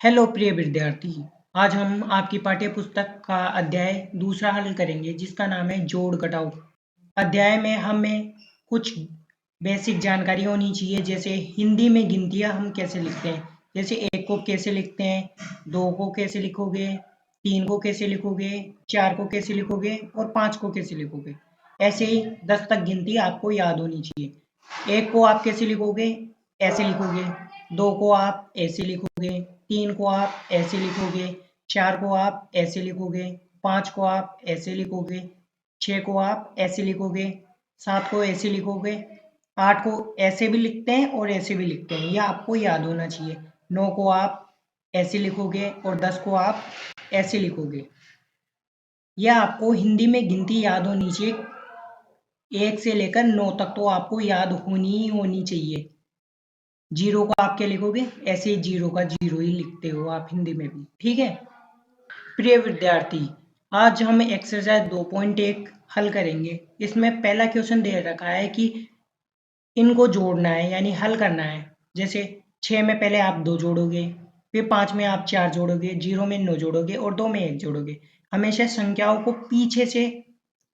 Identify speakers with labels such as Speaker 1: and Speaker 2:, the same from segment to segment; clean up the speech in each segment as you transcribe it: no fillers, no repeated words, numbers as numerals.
Speaker 1: Hello प्रिय विद्यार्थी। आज हम आपकी पाठ्य पुस्तक का अध्याय दूसरा हल करेंगे जिसका नाम है जोड़ घटाओ। अध्याय में हमें कुछ बेसिक जानकारी होनी चाहिए, जैसे हिंदी में गिनतियाँ हम कैसे लिखते हैं, जैसे 1 को कैसे लिखते हैं, 2 को कैसे लिखोगे, 3 को कैसे लिखोगे, 4 को कैसे लिखोगे और 5 को कैसे लिखोगे। ऐसे ही 10 तक गिनती आपको याद होनी चाहिए। 1 को आप कैसे लिखोगे, ऐसे लिखोगे। 2 को आप ऐसे लिखोगे। 3 को आप ऐसे लिखोगे। 4 को आप ऐसे लिखोगे। 5 को आप ऐसे लिखोगे। 6 को आप ऐसे लिखोगे। 7 को ऐसे लिखोगे। 8 को ऐसे भी लिखते हैं और ऐसे भी लिखते हैं, यह आपको याद होना चाहिए। 9 को आप ऐसे लिखोगे और 10 को आप ऐसे लिखोगे। यह आपको हिंदी में गिनती याद होनी चाहिए। 1 से लेकर 9 तक तो आपको याद होनी ही होनी चाहिए। 0 को आप क्या लिखोगे, ऐसे ही 0 का 0 ही लिखते हो आप हिंदी में भी, ठीक है। प्रिय विद्यार्थी, आज हम एक्सरसाइज 2.1 हल करेंगे। इसमें पहला क्वेश्चन दे रखा है कि इनको जोड़ना है यानी हल करना है। जैसे 6 में पहले आप 2 जोड़ोगे, फिर 5 में आप 4 जोड़ोगे, 0 में 9 जोड़ोगे और 2 में 1 जोड़ोगे। हमेशा संख्याओं को पीछे से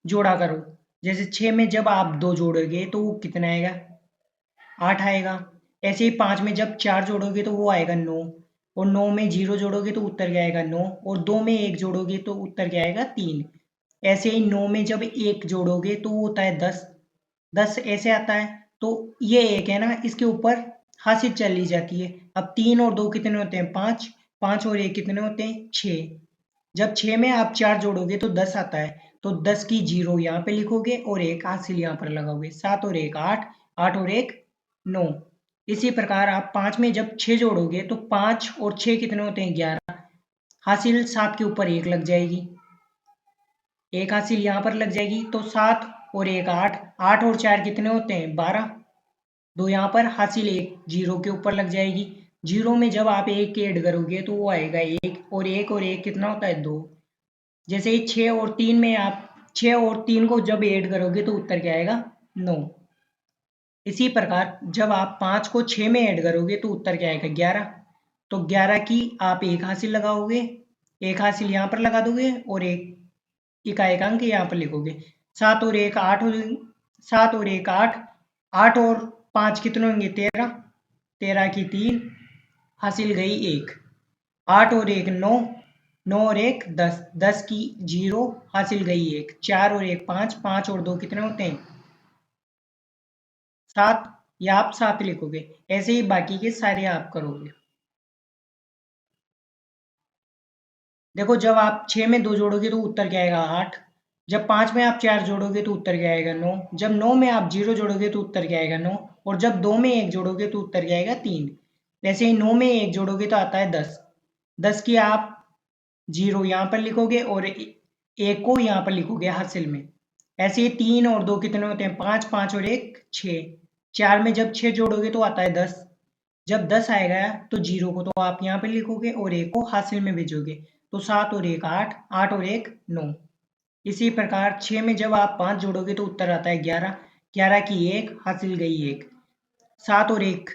Speaker 1: जोड़ा करो। जैसे 6 में जब आप 2 जोड़ोगे तो वो कितना आएगा, 8 आएगा। ऐसे ही 5 में जब 4 जोड़ोगे तो वो आएगा 9, और 9 में 0 जोड़ोगे तो उत्तर क्या आएगा 9, और 2 में 1 जोड़ोगे तो उत्तर क्या आएगा 3। ऐसे ही 9 में जब 1 जोड़ोगे तो वो होता है 10, 10 ऐसे आता है। तो ये 1 है ना, इसके ऊपर हासिल चली जाती है। अब 3 और 2 कितने होते हैं 5, 5 और 1 कितने होते हैं 6। जब 6 में आप 4 जोड़ोगे तो 10 आता है, तो 10 की 0 यहाँ पे लिखोगे और 1 हासिल यहाँ पर लगाओगे। 7 और 1 8, 8 और 1 9। इसी प्रकार आप 5 में जब 6 जोड़ोगे तो 5 और 6 कितने होते हैं 11, हासिल 7 के ऊपर 1 लग जाएगी, 1 हासिल यहाँ पर लग जाएगी। तो 7 और 1 8, 8 और 4 कितने होते हैं 12, 2 यहाँ पर हासिल 1 0 के ऊपर लग जाएगी। 0 में जब आप 1 ऐड करोगे तो वो आएगा 1, और 1 कितना होता है 2। जैसे ही 6 और 3 में आप 6 और 3 को जब ऐड करोगे तो उत्तर क्या आएगा 9। इसी प्रकार जब आप 5 को 6 में ऐड करोगे तो उत्तर क्या आएगा 11। तो 11 की आप 1 हासिल लगाओगे, 1 हासिल यहाँ पर लगा दोगे और 1 का 1 अंक यहाँ पर लिखोगे। 7 और 1 8 हो, 7 और 1 8, 8 और 5 कितने होंगे 13, 13 की 3 हासिल गई 1, 8 और 1 9, 9 और 1 10, 10 की 0 हासिल गई 1, 4 और 1 5, 5 और 2 कितने होते हैं 7, या आप 7 लिखोगे। ऐसे ही बाकी के सारे आप करोगे। देखो जब आप 6 में 2 जोड़ोगे तो उत्तर क्या आएगा 8, जब 5 में आप 4 जोड़ोगे तो उत्तर क्या आएगा 9, जब 9 में आप 0 जोड़ोगे तो उत्तर क्या आएगा 9, और जब 2 में 1 जोड़ोगे तो उत्तर क्या आएगा 3। वैसे ही 9 में 1 जोड़ोगे तो आता है 10, 10 की आप 0 यहाँ पर लिखोगे और 1 को यहाँ पर लिखोगे हासिल में। ऐसे ही 3 और 2 कितने होते हैं 5, 5 और 1 6, 4 में जब 6 जोड़ोगे तो आता है 10, जब 10 आएगा तो 0 को तो आप यहाँ पे लिखोगे और 1 को हासिल में भेजोगे। तो 7 और 1 8, 8 और 1 9। इसी प्रकार 6 में जब आप 5 जोड़ोगे तो उत्तर आता है 11, 11 की 1 हासिल गई 1, 7 और 1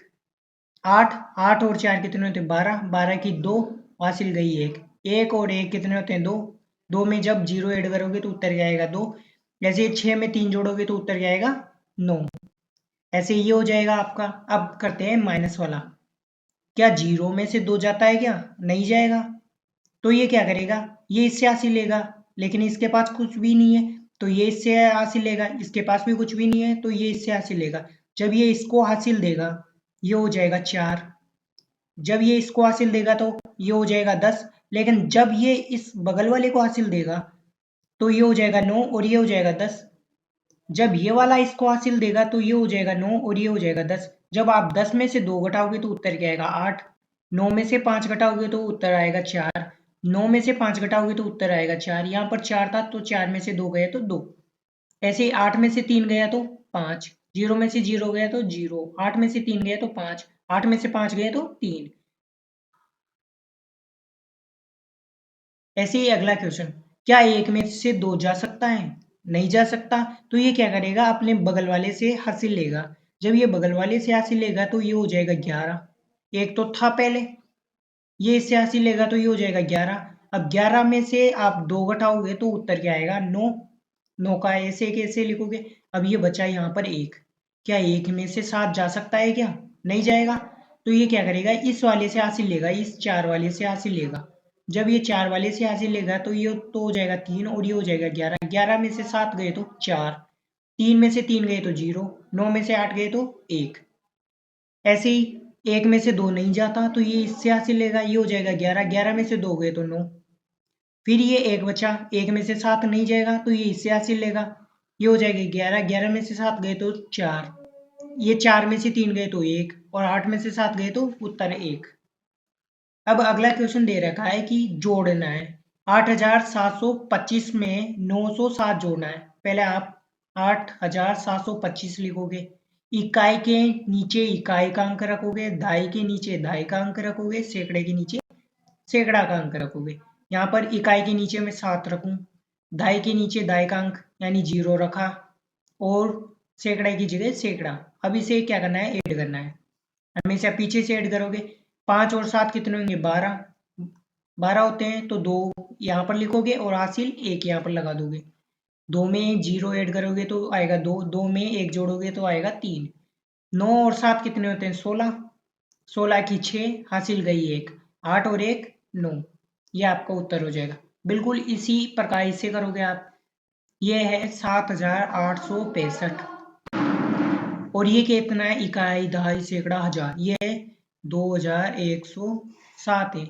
Speaker 1: 8, 8 और 4 कितने होते हैं 12, 12 की 2 हासिल गई 1, 1 और 1 कितने होते हैं 2, 2 में जब 0 ऐड करोगे तो उत्तर क्या आएगा 2। जैसे 6 में 3 जोड़ोगे तो उत्तर क्या आएगा 9। ऐसे ये हो जाएगा आपका। अब करते हैं माइनस वाला। क्या 0 में से 2 जाता है क्या, नहीं जाएगा। तो ये क्या करेगा, ये इससे हासिल लेगा, लेकिन इसके पास कुछ भी नहीं है तो ये इससे हासिल लेगा, इसके पास भी कुछ भी नहीं है तो ये इससे हासिल लेगा। जब ये इसको हासिल देगा ये हो जाएगा 4, जब ये इसको हासिल देगा तो ये हो जाएगा 10, लेकिन जब ये इस बगल वाले को हासिल देगा तो ये हो जाएगा 9 और ये हो जाएगा 10। जब ये वाला इसको हासिल देगा तो ये हो जाएगा 9 और ये हो जाएगा 10। जब आप 10 में से 2 घटाओगे तो उत्तर क्या आएगा 8, 9 में से 5 घटाओगे तो उत्तर आएगा 4, 9 में से 5 घटाओगे तो उत्तर आएगा 4। यहाँ पर 4 था तो 4 में से 2 गया तो 2। ऐसे ही 8 में से 3 गया तो 5, 0 में से 0 गया तो 0, 8 में से 3 गया तो 5, 8 में से 5 गया तो 3। ऐसे ही अगला क्वेश्चन, क्या 1 में से 2 जा सकता है, नहीं जा सकता। तो ये क्या करेगा, अपने बगल वाले से हासिल लेगा। जब ये बगल वाले से हासिल लेगा तो ये हो जाएगा 11, एक तो था पहले, ये इससे हासिल लेगा तो ये हो जाएगा 11। अब 11 में से आप 2 घटाओगे तो उत्तर क्या आएगा 9। 9 का ऐसे कैसे लिखोगे। अब ये बचा यहाँ पर 1। क्या 1 में से 7 जा सकता है क्या? नहीं जाएगा। तो ये क्या करेगा, इस वाले से हासिल लेगा, इस 4 वाले से हासिल लेगा। जब ये 4 वाले से हासिल लेगा तो ये तो हो जाएगा 3 और ये हो जाएगा 11। 11 में से 7 गए तो 4, 3 में से 3 गए तो 0, 9 में से 8 गए तो 1। ऐसे ही 1 में से 2 नहीं जाता तो ये इससे हासिल लेगा, ये हो जाएगा 11। 11 में से 2 गए तो 9। फिर ये 1 बचा, 1 में से 7 नहीं जाएगा तो ये इससे हासिल लेगा, ये हो जाएगा 11। 11 में से 7 गए तो 4, ये 4 में से 3 गए तो 1 और 8 में से 7 गए तो उत्तर 1। अब अगला क्वेश्चन दे रखा है कि जोड़ना है 8725 में 907 जोड़ना है। पहले आप 8725 लिखोगे, इकाई के नीचे इकाई का अंक रखोगे, दहाई के नीचे दहाई का अंक रखोगे, सैकड़े के नीचे सैकड़ा का अंक रखोगे। यहाँ पर इकाई के नीचे मैं 7 रखूँ, दहाई के नीचे दहाई का अंक यानी 0 रखा और सैकड़े की जगह सैकड़ा। अब इसे क्या करना है, ऐड करना है। हमेशा पीछे से ऐड करोगे। 5 और 7 कितने होंगे, 12। 12 होते हैं तो 2 यहाँ पर लिखोगे और हासिल 1 यहाँ पर लगा दोगे। 2 में 0 ऐड करोगे तो आएगा 2, 2 में 1 जोड़ोगे तो आएगा 3। 9 और 7 कितने होते हैं, 16। 16 की 6 हासिल गई 1, 8 और 1 9। ये आपका उत्तर हो जाएगा। बिल्कुल इसी प्रकार इसे करोगे आप। ये है 7865 और ये कितना है, इकाई दहाई सैकड़ा हजार, ये है 2107 है।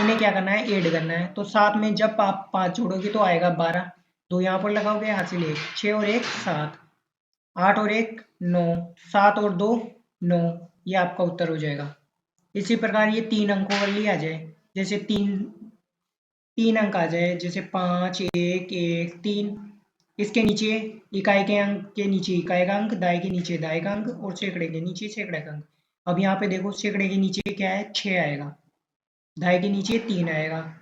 Speaker 1: इन्हें क्या करना है, ऐड करना है। तो 7 में जब आप 5 जोड़ोगे तो आएगा 12, 2 यहाँ पर लगाओगे हासिल 1, 6 और 1 7, 8 और 1 9, 7 और 2 9। ये आपका उत्तर हो जाएगा। इसी प्रकार ये 3 अंकों वाली आ जाए, जैसे तीन तीन अंक आ जाए, जैसे 5 1 1 3। इसके नीचे इकाई के अंक के नीचे इकाई का अंक, दाई के नीचे दाई का अंक और सैकड़े के नीचे सैकड़े का अंक। अब यहाँ पे देखो सैकड़े के नीचे क्या है, 6 आएगा, दाई के नीचे 3 आएगा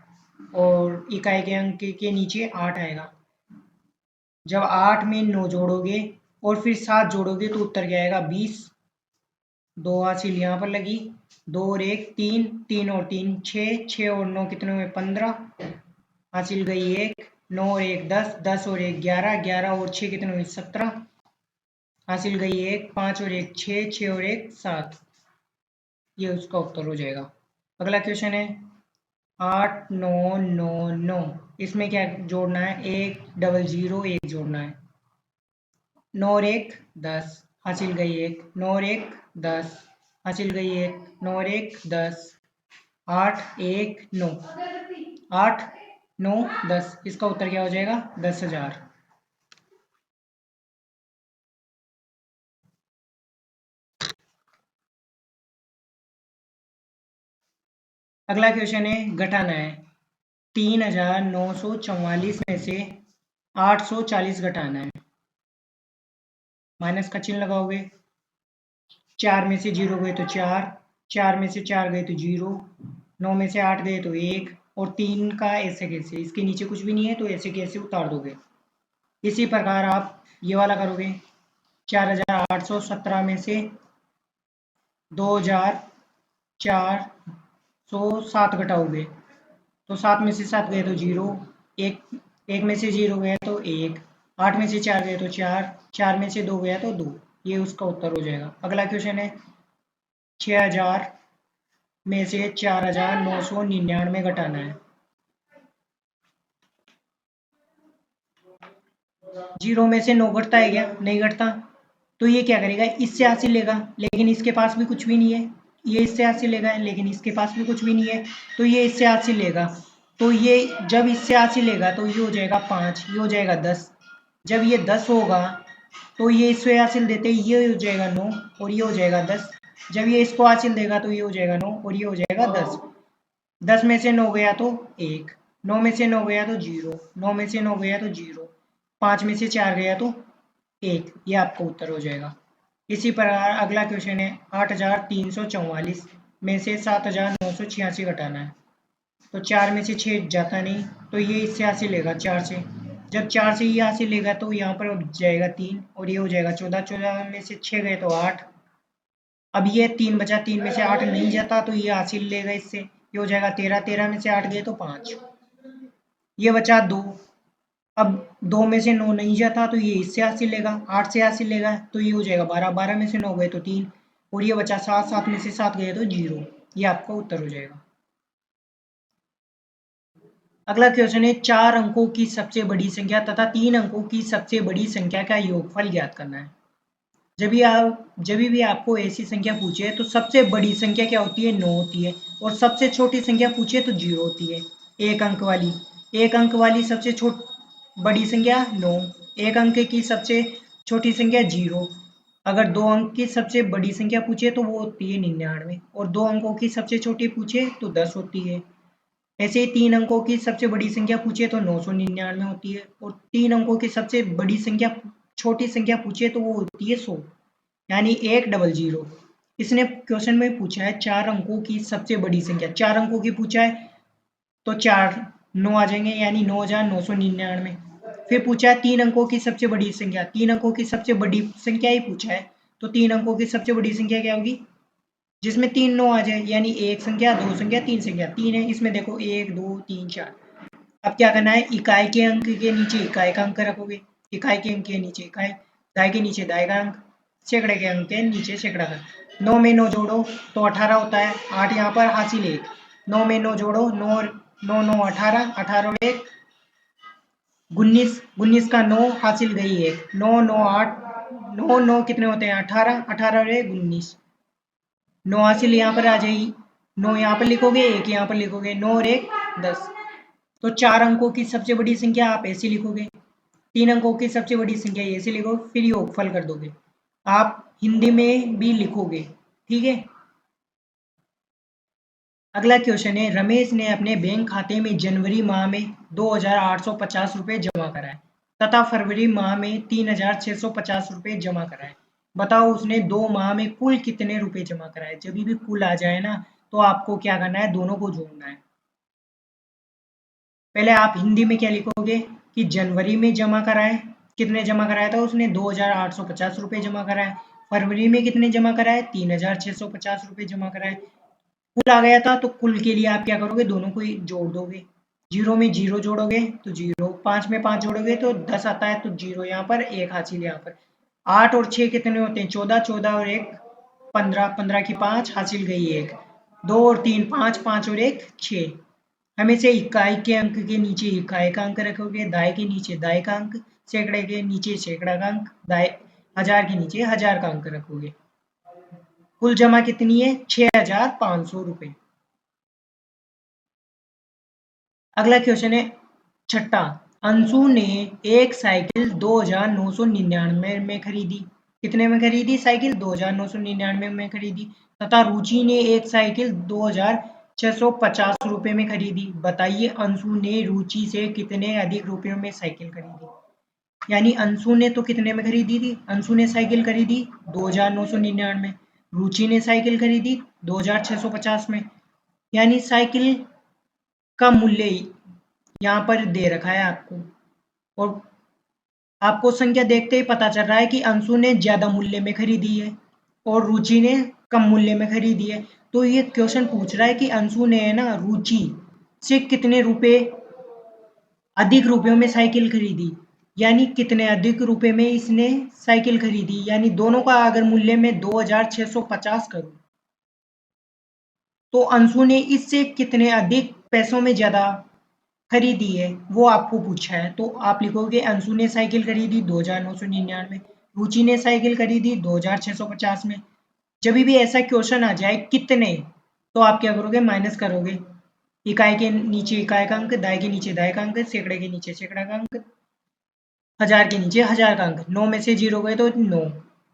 Speaker 1: और इकाई के अंक के नीचे 8 आएगा। जब 8 में 9 जोड़ोगे और फिर 7 जोड़ोगे तो उत्तर क्या आएगा 20। 2 हासिल यहाँ पर लगी, 2 और 1 3, 3 और 3 6, 6 और 9 कितने हुए 15, हासिल गई 1, 9 और 1 10, 10 और 1 11, 11 और 6 कितने हुए 17, हासिल गई 1, 5 और 1 6, 6 और 1 7। ये उसका उत्तर हो जाएगा। अगला क्वेश्चन है 8999। इसमें क्या जोड़ना है, 1 0 0 1 जोड़ना है। 9 और 1 10, हासिल गई 1, 9 और 1 10, हासिल गई 1, 9 और 1 10, 8 1 9, 8 9 10। इसका उत्तर क्या हो जाएगा 10,000। अगला क्वेश्चन है घटाना है 3944 में से 840 घटाना है। माइनस का चिन्ह लगाओगे, 4 में से 0 गए तो 4, 4 में से 4 गए तो 0, 9 में से 8 गए तो 1 और 3 का ऐसे कैसे, इसके नीचे कुछ भी नहीं है तो ऐसे कैसे उतार दोगे। इसी प्रकार आप ये वाला करोगे, 4817 में से 2407 घटाओगे तो 7 में से 7 गए तो 0, एक एक में से 0 गया तो 1, 8 में से 4 गए तो 4, 4 में से 2 गया तो 2। ये उसका उत्तर हो जाएगा। अगला क्वेश्चन है 6000 में से 4999 घटाना है। 0 में से 9 घटता है क्या, नहीं घटता। तो ये क्या करेगा, इससे हासिल लेगा लेकिन इसके पास भी कुछ भी नहीं है। ये इससे हासिल लेगा लेकिन इसके पास भी कुछ भी नहीं है तो ये इससे हासिल लेगा। तो ये जब इससे हासिल लेगा तो ये हो जाएगा 5, ये हो जाएगा 10। जब ये 10 होगा तो ये इससे हासिल देते ये हो जाएगा 9 और ये हो जाएगा 10। जब ये इसको हासिल देगा तो ये हो जाएगा 9 और ये हो जाएगा 10। 10 में से 9 गया तो 1, 9 में से 9 गया तो 0, 9 में से 9 गया तो 0, 5 में से 4 गया तो 1। ये आपका उत्तर हो जाएगा। इसी प्रकार अगला क्वेश्चन है 8344 में से 7986 घटाना है। तो 4 में से 6 जाता नहीं तो ये इससे हासिल लेगा 4 से। जब 4 से ये हासिल लेगा तो यहाँ पर जाएगा 3 और ये हो जाएगा 14, 14 में से 6 गए तो 8। अब ये 3 बचा, 3 में से 8 नहीं जाता तो ये हासिल लेगा इससे, ये हो जाएगा 13, 13 में से 8 गए तो 5, ये बचा 2। अब 2 में से 9 नहीं जाता तो ये इससे हासिल लेगा, 8 से हासिल लेगा तो ये हो जाएगा 12, 12 में से 9 गए तो 3, और ये बचा 7, 7 में से 7 गए तो 0। ये आपका उत्तर हो जाएगा। अगला क्वेश्चन है 4 अंकों की सबसे बड़ी संख्या तथा 3 अंकों की सबसे बड़ी संख्या का योगफल ज्ञात करना है। जब भी आपको ऐसी संख्या पूछे तो सबसे बड़ी संख्या क्या होती है, 9 होती है, और सबसे छोटी संख्या पूछे तो 0 होती है। एक अंक वाली सबसे बड़ी संख्या 9, एक अंक की सबसे छोटी संख्या 0। अगर 2 अंक की सबसे बड़ी संख्या पूछे तो वो होती है 99, और 2 अंकों की सबसे छोटी पूछे तो 10 होती है। ऐसे ही 3 अंकों की सबसे बड़ी संख्या पूछे तो 999 होती है, और 3 अंकों की सबसे बड़ी संख्या छोटी संख्या पूछे तो वो होती है 100, यानी 100। इसने क्वेश्चन में पूछा है 4 अंकों की सबसे बड़ी संख्या, 4 अंकों की पूछा है तो 4 9 आ जाएंगे, यानी 9999। फिर पूछा है 3 अंकों की सबसे बड़ी संख्या, 3 अंकों की सबसे बड़ी संख्या ही पूछा है तो 3 अंकों की सबसे बड़ी संख्या क्या होगी, जिसमें 3 9 आ जाए, यानी एक संख्या, दो संख्या, तीन संख्या। 3 है, इसमें देखो 1 2 3 4। अब क्या करना है, इकाई के अंक के नीचे इकाई का अंक रखोगे, इकाई के अंक के नीचे इकाई, दाई के नीचे दाई का अंक, सैकड़े के अंक के नीचे सैकड़ा का। 9 में 9 जोड़ो तो 18 होता है, 8 यहाँ पर हासिल 1। 9 में 9 जोड़ो, 9 9 9 18, 18 और 1 19, 19 का 9 हासिल गई 1, 9 9 8, 9 9 कितने होते हैं 18, 18 और 1 19। 9 हासिल यहाँ पर आ जाएगी, 9 यहाँ पर लिखोगे, 1 यहाँ पर लिखोगे, 9 और 1 10। तो 4 अंकों की सबसे बड़ी संख्या आप ऐसे लिखोगे, 3 अंकों की सबसे बड़ी संख्या ऐसे लिखो, फिर योगफल कर दोगे। आप हिंदी में भी लिखोगे, ठीक है। अगला क्वेश्चन है, रमेश ने अपने बैंक खाते में जनवरी माह में 2,850 रुपये जमा कराए तथा फरवरी माह में 3,650 रुपये जमा कराए। बताओ उसने 2 माह में कुल कितने रुपए जमा कराए। जब भी कुल आ जाए ना तो आपको क्या करना है, दोनों को जोड़ना है। पहले आप हिंदी में क्या लिखोगे कि जनवरी में जमा कराए, कितने जमा कराया था उसने, 2,850 रुपये जमा कराए। फरवरी में कितने जमा कराए, 3,650 रुपये जमा कराए। कुल आ गया था तो कुल के लिए आप क्या करोगे, दोनों को ही जोड़ दोगे। 0 में 0 जोड़ोगे तो 0, 5 में 5 जोड़ोगे तो 10 आता है, तो 0 यहाँ पर, 1 हासिल यहाँ पर। 8 और 6 कितने होते हैं, 14, 14 और 1 15, 15 की 5 हासिल गई 1, 2 और 3 5, 5 और 1 6। हमेशा इकाई के अंक के नीचे इकाई का अंक रखोगे, दाएं के नीचे दाएं का अंक, सैकड़े के नीचे सैकड़ा का अंक, दाएं हजार के नीचे हजार का अंक रखोगे। कुल जमा कितनी है, 6,500 रुपए। अगला क्वेश्चन है छठा, अंशु ने एक साइकिल 2,999 में खरीदी। कितने में खरीदी साइकिल, 2,999 में खरीदी, तथा रुचि ने एक साइकिल 2,650 रुपए में खरीदी। बताइए अंशु ने रुचि से कितने अधिक रुपयों में साइकिल खरीदी। यानी अंशु ने तो कितने में खरीदी थी, अंशु ने साइकिल खरीदी 2,999 में, रुचि ने साइकिल खरीदी 2,650 में। यानी साइकिल का मूल्य यहाँ पर दे रखा है आपको, और आपको संख्या देखते ही पता चल रहा है कि अंशु ने ज्यादा मूल्य में खरीदी है और रुचि ने कम मूल्य में खरीदी है। तो ये क्वेश्चन पूछ रहा है कि अंशु ने है ना रुचि से कितने रुपए अधिक रुपयों में साइकिल खरीदी, यानी कितने अधिक रुपए में इसने साइकिल खरीदी। यानी दोनों का अगर मूल्य में 2,650 करूं तो अंशु ने इससे कितने अधिक पैसों में ज्यादा खरीदी है, वो आपको पूछा है। तो आप लिखोगे अंशु ने साइकिल खरीदी 2,999, रुचि ने साइकिल खरीदी 2,650 में। जब भी ऐसा क्वेश्चन आ जाए कितने, तो आप क्या करोगे, माइनस करोगे, इकाई के नीचे इकाई का अंक, दाएं के नीचे दाएं का अंक, सैकड़े के नीचे सैकड़ा का अंक, हजार के नीचे हजार का अंक। 9 में से 0 गए तो 9,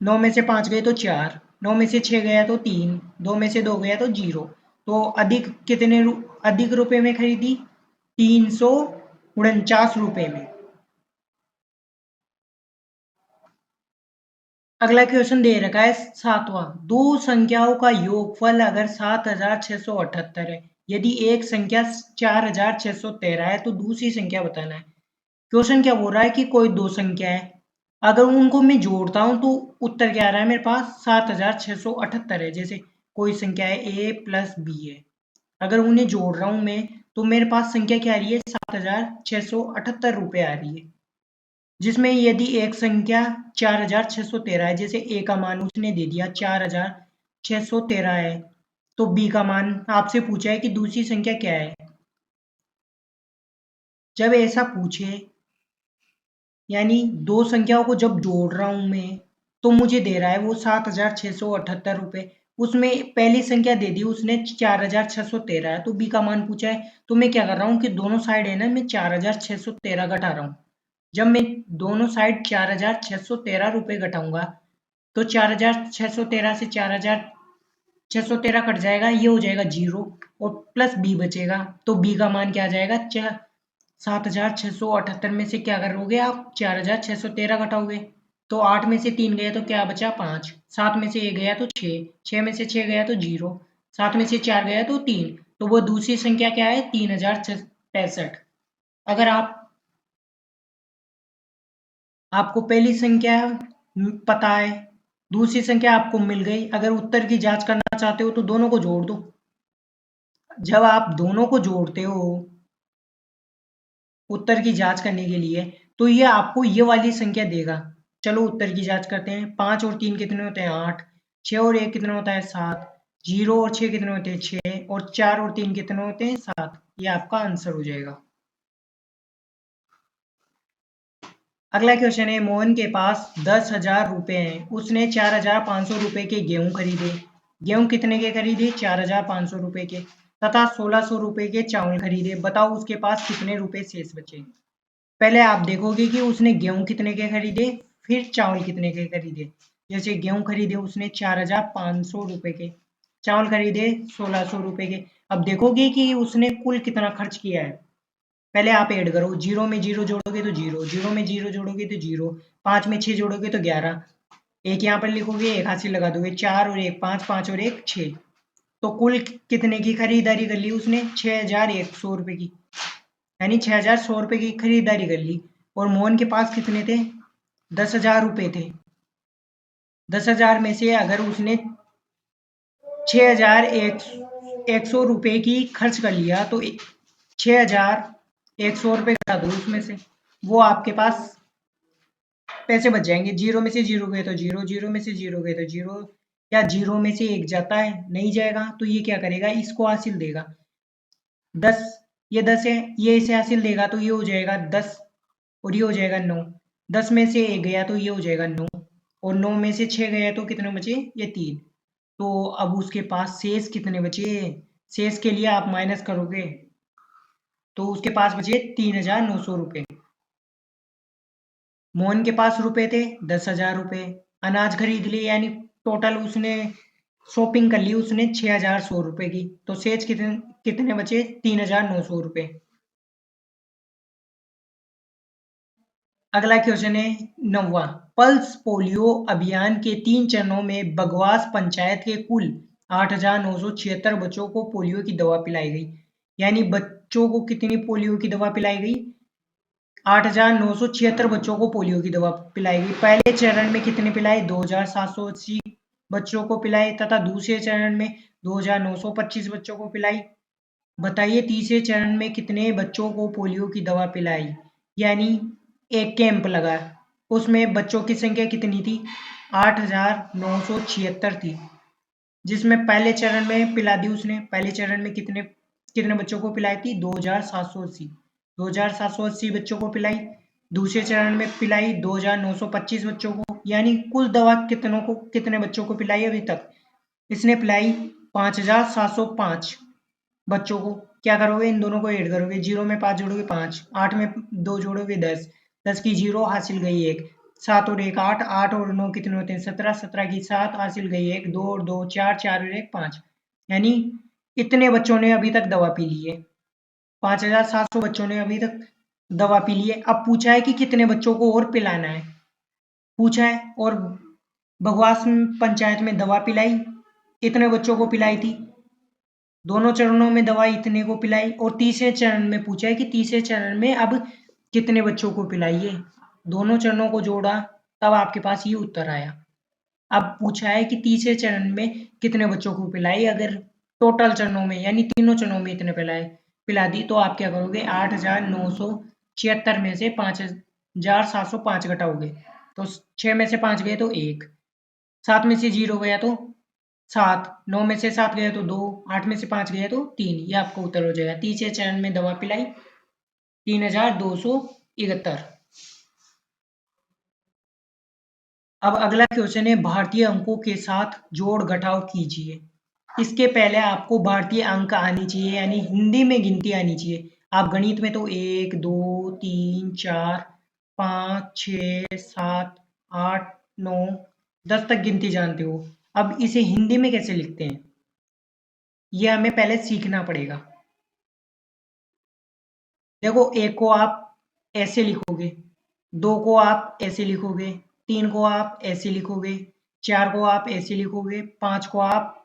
Speaker 1: 9 में से 5 गए तो 4, 9 में से 6 गया तो 3, 2 में से 2 गया तो 0। तो अधिक कितने अधिक रुपए में खरीदी, 349 रुपए में। अगला क्वेश्चन दे रखा है सातवां, दो संख्याओं का योगफल अगर 7,678 है, यदि एक संख्या 4,613 है तो दूसरी संख्या बताना है। क्वेश्चन क्या बोल रहा है कि कोई दो संख्या है, अगर उनको मैं जोड़ता हूं तो उत्तर क्या आ रहा है मेरे पास, 7,678 है। जैसे कोई संख्या है a प्लस बी है, अगर उन्हें जोड़ रहा हूँ मैं, तो मेरे पास संख्या क्या आ रही है? 7,678 रुपये आ रही है। जिसमें यदि एक संख्या 4,613 है, जैसे ए का मान उसने दे दिया 4,613 है, तो बी का मान आपसे पूछा है कि दूसरी संख्या क्या है। जब ऐसा पूछे, यानी दो संख्याओं को जब जोड़ रहा हूं मैं, तो मुझे दे रहा है वो 7,678 रुपये। उसमें पहली संख्या दे दी उसने 4,613 है, तो बी का मान पूछा है, तो मैं क्या कर रहा हूँ कि दोनों साइड है ना, मैं 4,613 घटा रहा हूँ। जब मैं दोनों साइड 4,613 रुपये घटाऊंगा, तो 4,613 से 4,613 कट जाएगा, ये हो जाएगा जीरो, और प्लस बी बचेगा, तो बी का मान क्या आ जाएगा? 7,678 में से क्या करोगे आप? 4,613 घटाओगे, तो 8 में से 3 गया तो क्या बचा? 5। 7 में से 1 गया तो 6, 6 में से 6 गया तो जीरो, 7 में से 4 गया तो 3, तो वो दूसरी संख्या क्या है? 3,065। अगर आपको पहली संख्या पता है, दूसरी संख्या आपको मिल गई, अगर उत्तर की जांच करना चाहते हो तो दोनों को जोड़ दो। जब आप दोनों को जोड़ते हो उत्तर की जांच करने के लिए, तो ये आपको ये वाली संख्या देगा। चलो उत्तर की जांच करते हैं। 5 और 3 कितने होते हैं? 8। 6 और 1 कितना होता है? 7। 0 और 6 कितने होते हैं? 6। और 4 और 3 कितने होते हैं? 7। ये आपका आंसर हो जाएगा। अगला क्वेश्चन है, मोहन के पास 10,000 रुपए हैं। उसने 4,500 रुपए के गेहूं खरीदे। गेहूं कितने के खरीदे? 4,500 रुपए के, तथा 1,600 रुपए के चावल खरीदे। बताओ उसके पास कितने रुपए शेष बचे? पहले आप देखोगे कि उसने गेहूं कितने के खरीदे, फिर चावल कितने के खरीदे। जैसे गेहूं खरीदे उसने 4,500 रुपए के, चावल खरीदे 1,600 रुपए के। अब देखोगे कि उसने कुल कितना खर्च किया है। पहले आप ऐड करो, जीरो में जीरो जोड़ोगे तो जीरो, जीरो में जीरो जोड़ोगे तो जीरो, 5 में 6 जोड़ोगे तो 11, एक यहाँ पर लिखोगे, एक हाथ से लगा दोगे, 4 और 1 5, 5 और 1 6। तो कुल कितने की खरीदारी कर ली उसने? 6,100 रुपए की, यानी 6,100 रुपए की खरीदारी कर ली। और मोहन के पास कितने थे? 10,000 रुपए थे। 10,000 में से अगर उसने 6,100 रुपए की खर्च कर लिया, तो 6,100 रुपए घटा दो उसमें से, वो आपके पास पैसे बच जाएंगे। जीरो में से जीरो गए तो जीरो, जीरो में से जीरो गए तो जीरो। या जीरो में से एक जाता है? नहीं जाएगा, तो ये क्या करेगा? इसको हासिल देगा। 10, ये 10 है, ये इसे हासिल देगा, तो ये हो जाएगा 10, और ये हो जाएगा 9। 10 में से एक गया तो ये हो जाएगा 9, और 9 में से 6 गया तो कितने बचे? ये 3। तो अब उसके पास शेष कितने बचे? शेष के लिए आप माइनस करोगे, तो उसके पास बचे 3,900 रुपये। मोहन के पास रुपए थे 10,000 रुपये, अनाज खरीद लिए, यानी टोटल उसने शॉपिंग कर ली उसने 6,100 रुपये की, तो शेष कितने कितने बचे? 3,900 रुपये। अगला क्वेश्चन है 9वां। पल्स पोलियो अभियान के 3 चरणों में बगवास पंचायत के कुल 8,976 बच्चों को पोलियो की दवा पिलाई गई। यानी बच्चों को कितनी पोलियो की दवा पिलाई गई? 8,976 बच्चों को पोलियो की दवा पिलाई गई। पहले चरण में कितने पिलाए? 2,780 बच्चों को पिलाई, तथा दूसरे चरण में 2,925 बच्चों को पिलाई। बताइए तीसरे चरण में कितने बच्चों को पोलियो की दवा पिलाई? यानी एक कैंप लगा, उसमें बच्चों की संख्या कितनी थी? 8,976 थी। जिसमें पहले चरण में पिला दी उसने। पहले चरण में कितने कितने बच्चों को पिलाई थी? 2,780, 2,780 बच्चों को पिलाई। दूसरे चरण में पिलाई 2,925 बच्चों को। यानी कुल दवा कितने बच्चों को पिलाई अभी तक? इसने पिलाई 5,705 बच्चों को। क्या करोगे? इन दोनों को ऐड करोगे, जीरो में 5 जोड़ोगे 5, 8 में 2 जोड़ोगे 10, 10 की जीरो हासिल गई 1, 7 और 1 8, 8 और 9 कितने होते हैं? 17, 17 की 7 हासिल गई 1, 2 और 2 4, 4 और 1 5। यानी इतने बच्चों ने अभी तक दवा पी ली है। 5,700 बच्चों ने अभी तक दवा पी ली है। अब पूछा है कि कितने बच्चों को और पिलाना है, पूछा है। और बगवास पंचायत में दवा पिलाई, इतने बच्चों को पिलाई थी। दोनों चरणों में दवा इतने को पिलाई, और तीसरे चरण में पूछा है कि तीसरे चरण में अब कितने बच्चों को पिलाइए। दोनों चरणों को जोड़ा, तब आपके पास ये उत्तर आया। अब पूछा है कि तीसरे चरण में कितने बच्चों को पिलाई। अगर टोटल चरणों में, यानी तीनों चरणों में इतने पिला दी, तो आप क्या करोगे, 8,976 में से 5,705 घटाओगे, तो 6 में से 5 गए तो 1, 7 में से 0 गया तो 7, 9 में से 7 गया तो 2, 8 में से 5 गया तो 3, ये आपका उत्तर हो जाएगा। तीसरे चरण में दवा पिलाई 3,271। अब अगला क्वेश्चन है, भारतीय अंकों के साथ जोड़ घटाव कीजिए। इसके पहले आपको भारतीय अंक आनी चाहिए, यानी हिंदी में गिनती आनी चाहिए। आप गणित में तो 1 2 3 4 5 6 7 8 9 10 तक गिनती जानते हो। अब इसे हिंदी में कैसे लिखते हैं, ये हमें पहले सीखना पड़ेगा। देखो, एक को आप ऐसे लिखोगे, दो को आप ऐसे लिखोगे, तीन को आप ऐसे लिखोगे, चार को आप ऐसे लिखोगे, पांच को आप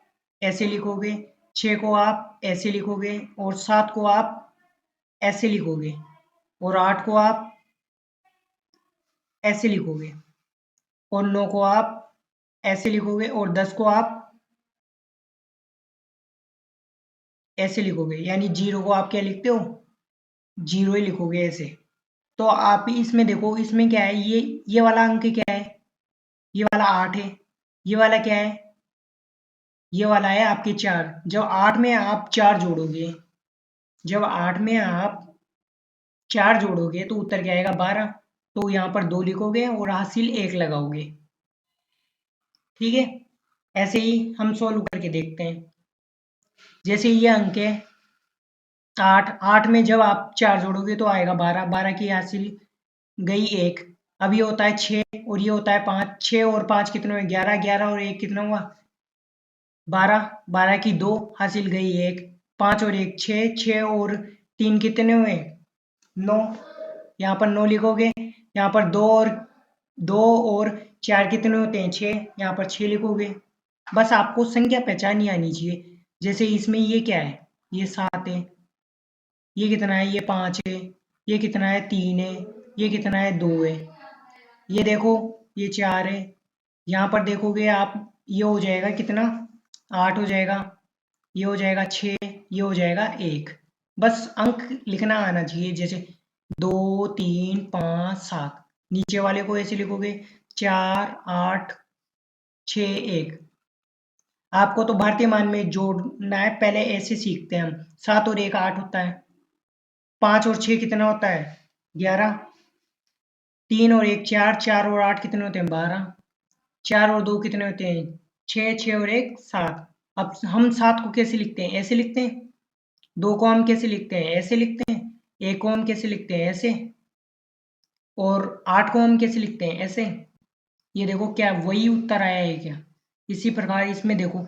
Speaker 1: ऐसे लिखोगे, छह को आप ऐसे लिखोगे, और सात को आप ऐसे लिखोगे, और आठ को आप ऐसे लिखोगे, और नौ को आप ऐसे लिखोगे, और 10 को आप ऐसे लिखोगे। यानी जीरो को आप क्या लिखते हो, जीरो ही लिखोगे ऐसे। तो आप इसमें देखो, इसमें क्या है, ये वाला अंक क्या है, ये वाला 8 है, ये वाला क्या है, ये वाला है आपके 4। जब 8 में आप 4 जोड़ोगे, जब 8 में आप 4 जोड़ोगे तो उत्तर क्या आएगा, 12। तो यहाँ पर 2 लिखोगे और हासिल 1 लगाओगे। ठीक है, ऐसे ही हम सोल्व करके देखते हैं। जैसे ये अंक है 8, 8 में जब आप 4 जोड़ोगे तो आएगा 12, 12 की हासिल गई 1। अब ये होता है 6 और ये होता है 5, 6 और 5 कितने हुए, 11, 11 और 1 कितना हुआ, 12, 12 की 2 हासिल गई 1, 5 और 1 6, 6 और 3 कितने हुए, 9। यहाँ पर 9 लिखोगे, यहाँ पर 2 और 4 कितने होते हैं, 6, यहाँ पर 6 लिखोगे। बस आपको संख्या पहचानी आनी चाहिए। जैसे इसमें ये क्या है, ये 7 है, ये कितना है, ये 5 है, ये कितना है, 3 है, ये कितना है, 2 है, ये देखो ये 4 है। यहाँ पर देखोगे आप, ये हो जाएगा कितना, 8 हो जाएगा, ये हो जाएगा 6, ये हो जाएगा 1। बस अंक लिखना आना चाहिए। जैसे 2 3 5 7, नीचे वाले को ऐसे लिखोगे 4 8 6 1। आपको तो भारतीय मान में जोड़ना है, पहले ऐसे सीखते हैं हम। 7 और 1 8 होता है, 5 और 6 कितना होता है, 11, 3 और 1 4, 4 और 8 कितने होते हैं, 12, 4 और 2 कितने होते हैं, 6, 6 और 1 7। अब हम 7 को कैसे लिखते हैं, ऐसे लिखते हैं। 2 को हम कैसे लिखते हैं, ऐसे लिखते हैं। 1 को हम कैसे लिखते हैं, ऐसे। और 8 को हम कैसे लिखते हैं, ऐसे। ये देखो क्या वही उत्तर आया है क्या। इसी प्रकार इसमें देखो,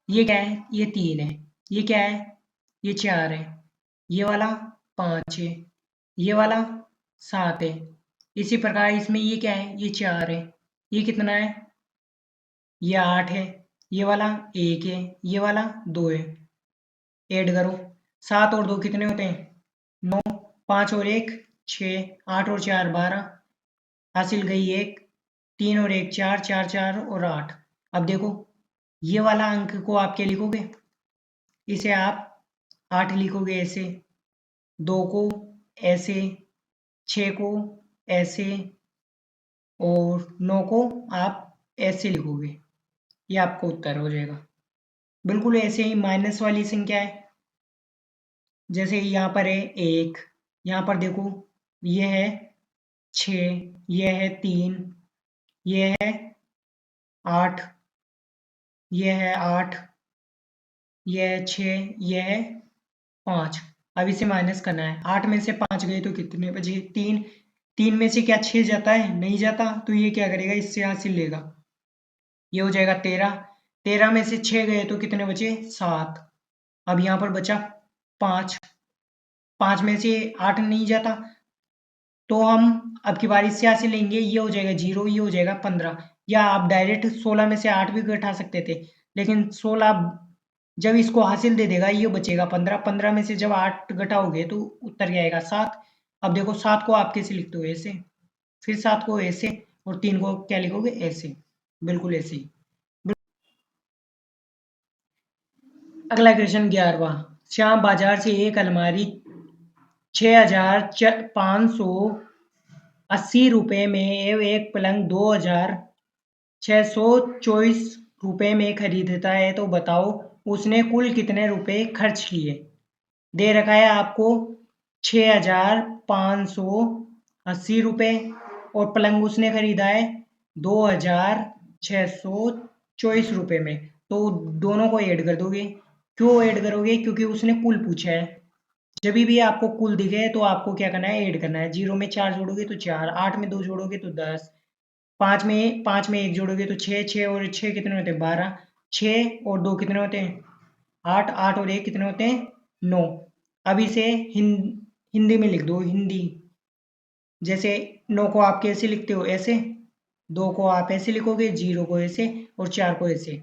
Speaker 1: ये क्या है, ये 3 है, ये क्या है, ये 4 है, ये वाला 5 है, ये वाला 7 है। इसी प्रकार इसमें ये क्या है, ये 4 है, ये कितना है, ये 8 है, ये वाला 1 है, ये वाला 2 है। ऐड करो, 7 और 2 कितने होते हैं, 9, 5 और 1 6, 8 और 4 12, हासिल गई 1, 3 और 1 4, 4 4 और 8। अब देखो, ये वाला अंक को आप क्या लिखोगे, इसे आप 8 लिखोगे ऐसे, 2 को ऐसे, 6 को ऐसे, और 9 को आप ऐसे लिखोगे। ये आपका उत्तर हो जाएगा। बिल्कुल ऐसे ही माइनस वाली संख्या है। जैसे यहाँ पर है 1, यहाँ पर देखो ये है 6, ये है 3, ये है 8, ये है 8, ये है 6, ये है 5। अब इसे माइनस करना है। 8 में से 5 गए तो कितने बचे, 3। 3 में से क्या 6 जाता है, नहीं जाता, तो ये क्या करेगा, इससे हासिल लेगा, ये हो जाएगा 13। 13 में से 6 गए तो कितने बचे, 7। अब यहाँ पर बचा 5, 5 में से 8 नहीं जाता, तो हम अब की बार इससे हासिल लेंगे, ये हो जाएगा 0, ये हो जाएगा 15। या आप डायरेक्ट 16 में से 8 भी घटा सकते थे, लेकिन 16 जब इसको हासिल दे देगा, ये बचेगा 15। 15 में से जब 8 घटाओगे तो उत्तर क्या आएगा, 7। अब देखो 7 को आप कैसे लिखते हो, ऐसे, फिर 7 को ऐसे, और 3 को क्या लिखोगे, ऐसे। बिल्कुल ऐसे ही। अगला क्वेश्चन 11वां। श्याम बाजार से एक अलमारी 6,580 रुपये में एवं एक पलंग 2,624 रुपये में खरीदता है तो बताओ उसने कुल कितने रुपए खर्च किए। दे रखा है आपको 6,580 रुपये और पलंग उसने खरीदा है 2,624 रुपये में। तो दोनों को ऐड कर दोगे। क्यों ऐड करोगे? क्योंकि उसने कुल पूछा है। जब भी आपको कुल दिखे तो आपको क्या करना है? ऐड करना है। 0 में 4 जोड़ोगे तो 4, 8 में 2 जोड़ोगे तो 10, 5 में 1 जोड़ोगे तो 6, 6 और 6 कितने होते हैं? 12, 6 और 2 कितने होते हैं? 8, 8 और 1 कितने होते हैं? 9। अब इसे हिंदी में लिख दो। हिंदी जैसे 9 को आप कैसे लिखते हो? ऐसे। 2 को आप ऐसे लिखोगे, 0 को ऐसे और 4 को ऐसे।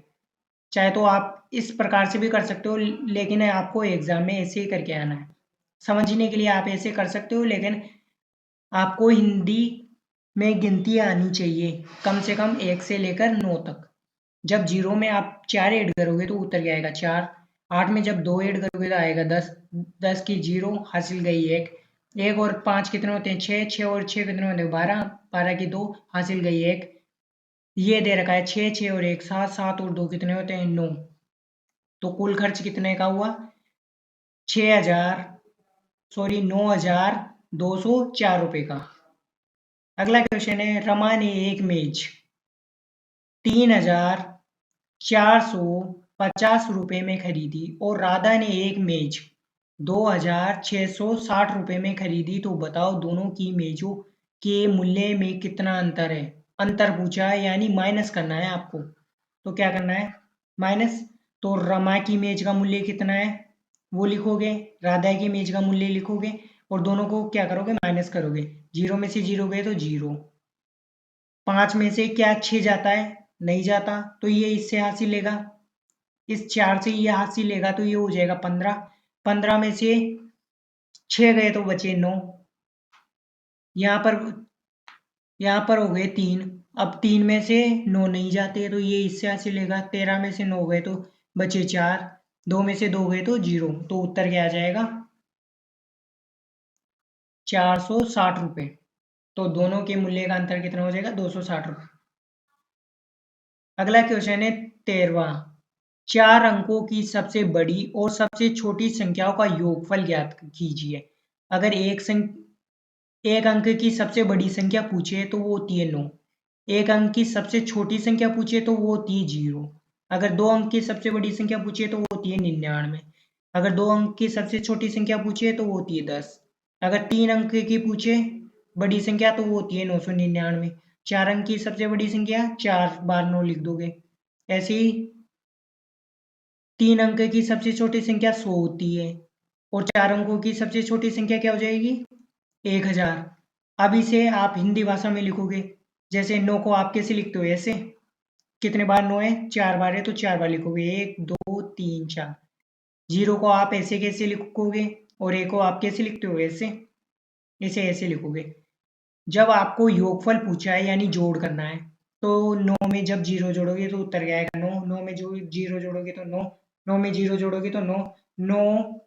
Speaker 1: चाहे तो आप इस प्रकार से भी कर सकते हो, लेकिन आपको एग्जाम में ऐसे ही करके आना है। समझने के लिए आप ऐसे कर सकते हो, लेकिन आपको हिंदी में गिनती आनी चाहिए, कम से कम 1 से लेकर 9 तक। जब 0 में आप 4 ऐड करोगे तो उत्तर क्या आएगा? 4। 8 में जब 2 ऐड करोगे तो आएगा 10, 10 की 0 हासिल गई 1, 1 और 5 कितने होते हैं? 6, 6 और 6 कितने होते हैं? 12, 12 की 2 हासिल गई 1। ये दे रखा है 6, 6 और 1 7, 7 और 2 कितने होते हैं? 9। तो कुल खर्च कितने का हुआ? 9,204 रुपए का। अगला क्वेश्चन है, रमा ने एक मेज 3,450 रुपए में खरीदी और राधा ने एक मेज 2,660 रुपए में खरीदी तो बताओ दोनों की मेजों के मूल्य में कितना अंतर है। अंतर पूछा है यानी माइनस करना है आपको। तो क्या करना है? माइनस। तो रमा की मेज का मूल्य कितना है वो लिखोगे, राधा की मेज का मूल्य लिखोगे और दोनों को क्या करोगे? माइनस करोगे। 0 में से 0 गए तो 0। 5 में से क्या 6 जाता है? नहीं जाता। तो ये इससे हासिल लेगा, इस 4 से ये हासिल लेगा तो ये हो जाएगा 15। 15 में से 6 गए तो बचे 9। यहाँ पर हो गए 3। अब 3 में से 9 नहीं जाते तो ये इससे हासिल लेगा। 13 में से 9 गए तो बचे 4, 2 में से 2 गए तो 0। तो उत्तर क्या आ जाएगा? 460 रुपये। तो दोनों के मूल्य का अंतर कितना हो जाएगा? 260 रुपये। अगला क्वेश्चन है 13वां। 4 अंकों की सबसे बड़ी और सबसे छोटी संख्याओं का योगफल ज्ञात कीजिए। अगर एक अंक की सबसे बड़ी संख्या पूछे तो वो होती है 9। एक अंक की सबसे छोटी संख्या पूछे तो वो होती है 0। अगर 2 अंक की सबसे बड़ी संख्या पूछे तो वो होती है 99। अगर 2 अंक की सबसे छोटी संख्या पूछे तो वो होती है 10। अगर 3 अंक की पूछे बड़ी संख्या तो वो होती है 999। 4 अंक की सबसे बड़ी संख्या 4 बार 9 लिख दोगे। ऐसे ही 3 अंक की सबसे छोटी संख्या 100 होती है और 4 अंकों की सबसे छोटी संख्या क्या हो जाएगी? 1000। अब इसे आप हिंदी भाषा में लिखोगे। जैसे 9 को आप कैसे लिखते हो? ऐसे। कितने बार 9 है? 4 बार है तो 4 बार लिखोगे, 1 2 3 4। 0 को आप ऐसे कैसे लिखोगे और 1 को आप कैसे लिखते हो? ऐसे। इसे ऐसे लिखोगे। जब आपको योगफल पूछा है यानी जोड़ करना है तो 9 में जब 0 जोड़ोगे तो उत्तर क्या आएगा? 9। 9 में जो 0 जोड़ोगे तो 9, 9 में 0 जोड़ोगे तो 9, 9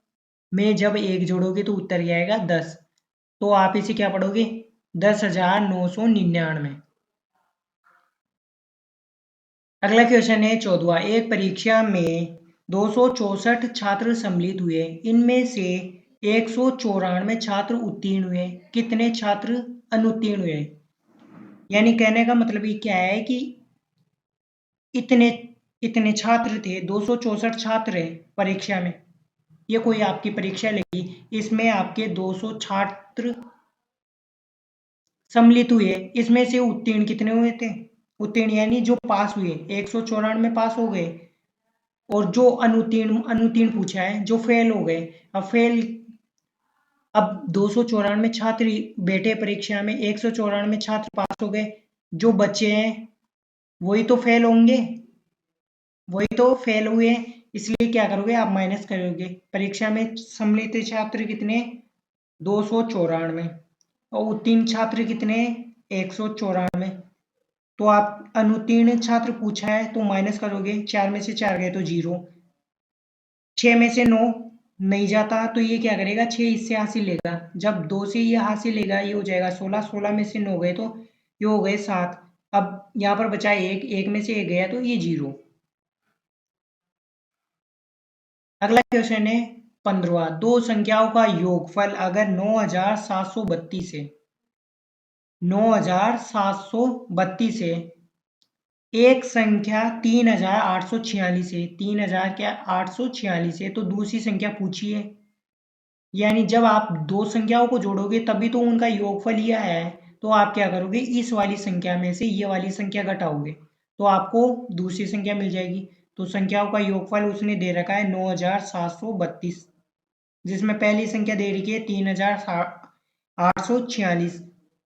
Speaker 1: में जब 1 जोड़ोगे तो उत्तर क्या आएगा? 10। तो आप इसे क्या पढ़ोगे? 10,999। अगला क्वेश्चन है 14वां। एक परीक्षा में 264 छात्र सम्मिलित हुए, इनमें से 194 छात्र उत्तीर्ण हुए, कितने छात्र अनुत्तीर्ण हुए? यानी कहने का मतलब ये क्या है कि इतने इतने छात्र थे, 264 छात्र हैं परीक्षा में। ये कोई आपकी परीक्षा लगी, इसमें आपके 200 छात्र सम्मिलित हुए, इसमें से उत्तीर्ण कितने हुए थे? उत्तीर्ण यानी जो पास हुए, 194 पास हो गए और जो अनुत्तीर्ण अनुत्तीर्ण पूछा है, जो फेल हो गए। अब 294 छात्र बैठे परीक्षा में, 194 छात्र पास हो गए, जो बच्चे हैं वही तो फेल होंगे, वही तो फेल हुए। इसलिए क्या करोगे? आप माइनस करोगे। परीक्षा में सम्मिलित छात्र कितने? 294 और उत्तीर्ण छात्र कितने? 194। तो आप अनुत्तीर्ण छात्र पूछा है तो माइनस करोगे। 4 में से 4 गए तो 0। 6 में से 9 नहीं जाता तो ये क्या करेगा, 6 इससे हासिल लेगा। जब 2 से ये हासिल लेगा, ये हो जाएगा 16, 16 में से 9 गए तो ये हो गए 7। अब यहाँ पर बचा 1, 1 में से 1 गया तो ये 0। अगला क्वेश्चन है 15वां, दो संख्याओं का योगफल अगर 9732 है, 9732 है, एक संख्या 3846 है, 3846 है, तो दूसरी संख्या पूछिए। यानी जब आप दो संख्याओं को जोड़ोगे तभी तो उनका योगफल ये आया है, तो आप क्या करोगे, इस वाली संख्या में से ये वाली संख्या घटाओगे तो आपको दूसरी संख्या मिल जाएगी। तो संख्याओं का योगफल उसने दे रखा है 9732, जिसमें पहली संख्या दे रखी है 3846।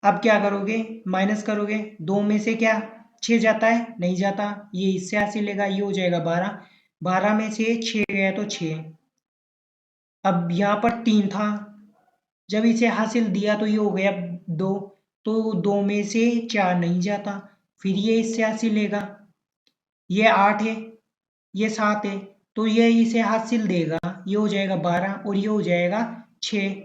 Speaker 1: अब क्या करोगे, माइनस करोगे, 2 में से क्या 6 जाता है, नहीं जाता, ये इससे हासिल लेगा, ये हो जाएगा 12, 12 में से 6 गया तो 6। अब यहाँ पर 3 था, जब इसे हासिल दिया तो ये हो गया 2, तो 2 में से 4 नहीं जाता, फिर ये इससे हासिल लेगा, ये 8 है, ये 7 है, तो ये इसे हासिल देगा, ये हो जाएगा 12 और ये हो जाएगा 6।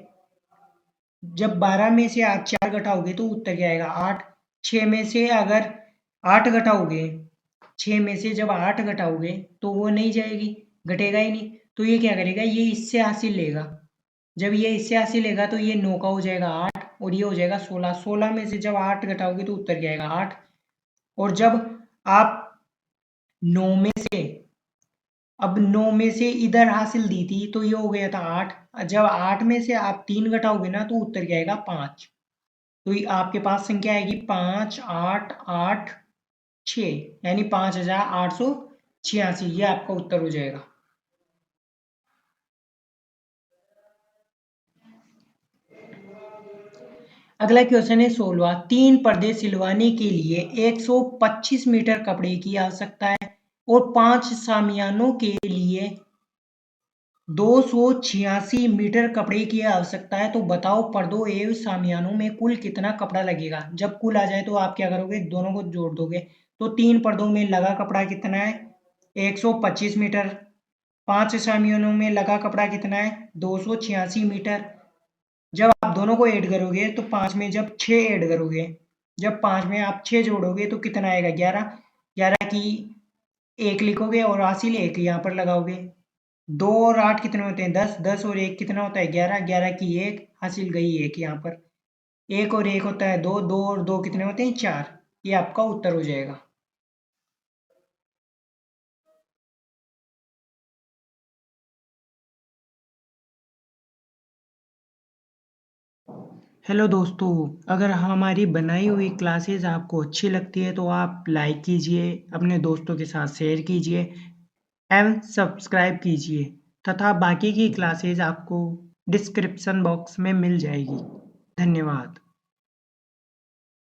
Speaker 1: जब 12 में से आप 4 घटाओगे तो उत्तर क्या आएगा, 8। 6 में से अगर 8 घटाओगे, 6 में से जब 8 घटाओगे तो वो नहीं जाएगी, घटेगा ही नहीं, तो ये क्या करेगा, ये इससे हासिल लेगा। जब ये इससे हासिल लेगा तो ये 9 का हो जाएगा 8 और ये हो जाएगा 16। 16 में से जब 8 घटाओगे तो उत्तर क्या आएगा, 8। और जब आप 9 में से, अब 9 में से इधर हासिल दी थी तो ये हो गया था 8, जब 8 में से आप 3 घटाओगे ना तो उत्तर क्या आएगा, 5। तो ये आपके पास संख्या आएगी 5 8 8 6, यानी 5886, ये आपका उत्तर हो जाएगा। अगला क्वेश्चन है 16वां, 3 पर्दे सिलवाने के लिए 125 मीटर कपड़े की आवश्यकता है और 5 शामियानों के लिए 286 मीटर कपड़े की आवश्यकता है, तो बताओ पर्दों एवं शामियानों में कुल कितना कपड़ा लगेगा। जब कुल आ जाए तो आप क्या करोगे, दोनों को जोड़ दोगे। तो 3 पर्दों में लगा कपड़ा कितना है, 125 मीटर। 5 शामियानों में लगा कपड़ा कितना है, 286 मीटर। जब आप दोनों को ऐड करोगे तो 5 में जब 6 ऐड करोगे, जब 5 में आप 6 जोड़ोगे तो कितना आएगा, 11। 11 की 1 लिखोगे और हासिल 1 यहाँ पर लगाओगे। 2 और 8 कितने होते हैं, 10। 10 और 1 कितना होता है, 11। 11 की 1 हासिल गई 1 यहाँ पर। 1 और 1 होता है 2। 2 और 2 कितने होते हैं, 4। ये आपका उत्तर हो जाएगा। हेलो दोस्तों, अगर हमारी बनाई हुई क्लासेस आपको अच्छी लगती है तो आप लाइक कीजिए, अपने दोस्तों के साथ शेयर कीजिए एवं सब्सक्राइब कीजिए तथा बाकी की क्लासेस आपको डिस्क्रिप्शन बॉक्स में मिल जाएगी। धन्यवाद।